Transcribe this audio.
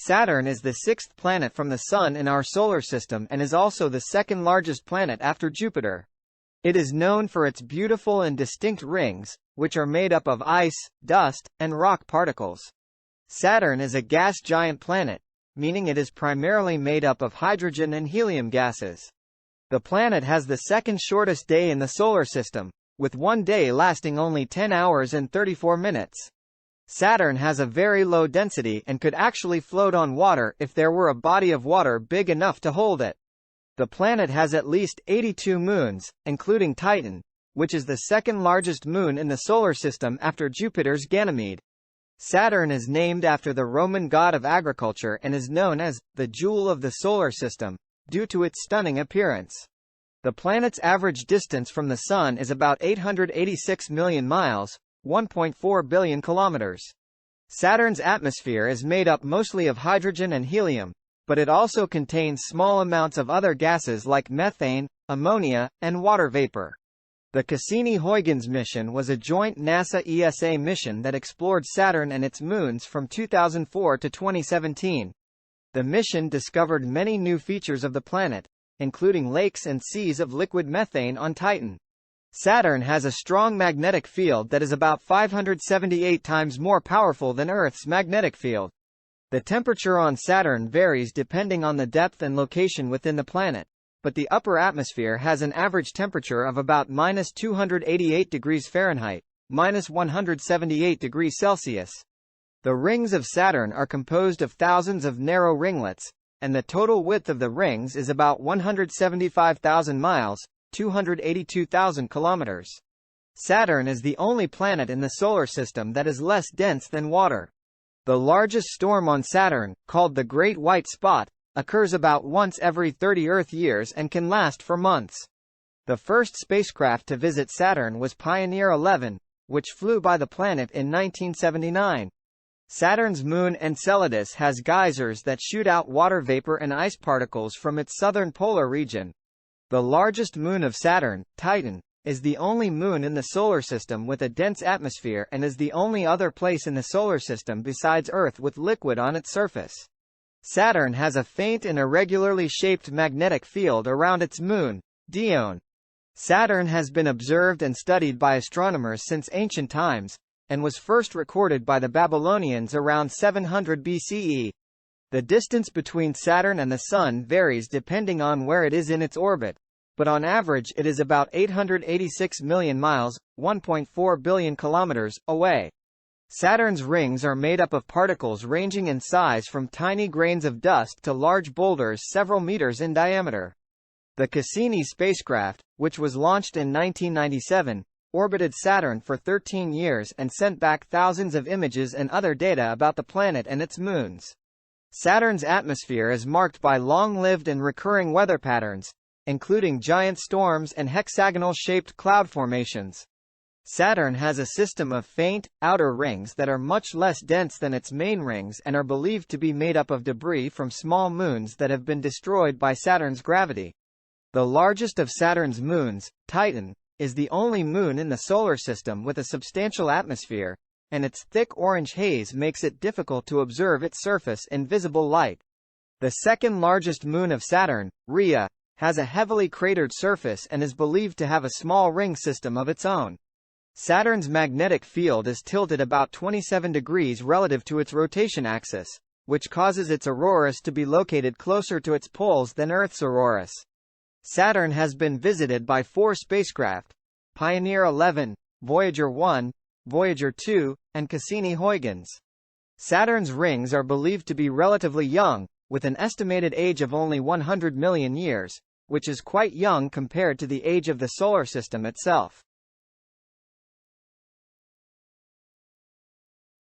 Saturn is the sixth planet from the Sun in our solar system and is also the second largest planet after Jupiter. It is known for its beautiful and distinct rings, which are made up of ice, dust, and rock particles. Saturn is a gas giant planet, meaning it is primarily made up of hydrogen and helium gases. The planet has the second shortest day in the solar system, with one day lasting only 10 hours and 34 minutes. Saturn has a very low density and could actually float on water if there were a body of water big enough to hold it. The planet has at least 82 moons, including Titan, which is the second largest moon in the solar system after Jupiter's Ganymede. Saturn is named after the Roman god of agriculture and is known as the jewel of the solar system, due to its stunning appearance. The planet's average distance from the Sun is about 886 million miles, 1.4 billion kilometers. Saturn's atmosphere is made up mostly of hydrogen and helium, but it also contains small amounts of other gases like methane, ammonia, and water vapor. The Cassini-Huygens mission was a joint NASA-ESA mission that explored Saturn and its moons from 2004 to 2017. The mission discovered many new features of the planet, including lakes and seas of liquid methane on Titan. Saturn has a strong magnetic field that is about 578 times more powerful than Earth's magnetic field. The temperature on Saturn varies depending on the depth and location within the planet, but the upper atmosphere has an average temperature of about -288 degrees Fahrenheit, -178 degrees Celsius. The rings of Saturn are composed of thousands of narrow ringlets, and the total width of the rings is about 175,000 miles, 282,000 kilometers. Saturn is the only planet in the solar system that is less dense than water. The largest storm on Saturn, called the Great White Spot, occurs about once every 30 Earth years and can last for months. The first spacecraft to visit Saturn was Pioneer 11, which flew by the planet in 1979. Saturn's moon Enceladus has geysers that shoot out water vapor and ice particles from its southern polar region. The largest moon of Saturn, Titan, is the only moon in the solar system with a dense atmosphere and is the only other place in the solar system besides Earth with liquid on its surface. Saturn has a faint and irregularly shaped magnetic field around its moon, Dione. Saturn has been observed and studied by astronomers since ancient times, and was first recorded by the Babylonians around 700 BCE. The distance between Saturn and the Sun varies depending on where it is in its orbit, but on average it is about 886 million miles, 1.4 billion kilometers, away. Saturn's rings are made up of particles ranging in size from tiny grains of dust to large boulders several meters in diameter. The Cassini spacecraft, which was launched in 1997, orbited Saturn for 13 years and sent back thousands of images and other data about the planet and its moons. Saturn's atmosphere is marked by long-lived and recurring weather patterns, including giant storms and hexagonal-shaped cloud formations. Saturn has a system of faint, outer rings that are much less dense than its main rings and are believed to be made up of debris from small moons that have been destroyed by Saturn's gravity. The largest of Saturn's moons, Titan, is the only moon in the solar system with a substantial atmosphere, and its thick orange haze makes it difficult to observe its surface in visible light. The second largest moon of Saturn, Rhea, has a heavily cratered surface and is believed to have a small ring system of its own. Saturn's magnetic field is tilted about 27 degrees relative to its rotation axis, which causes its auroras to be located closer to its poles than Earth's auroras. Saturn has been visited by 4 spacecraft: Pioneer 11, Voyager 1, Voyager 2, and Cassini-Huygens. Saturn's rings are believed to be relatively young, with an estimated age of only 100 million years, which is quite young compared to the age of the solar system itself.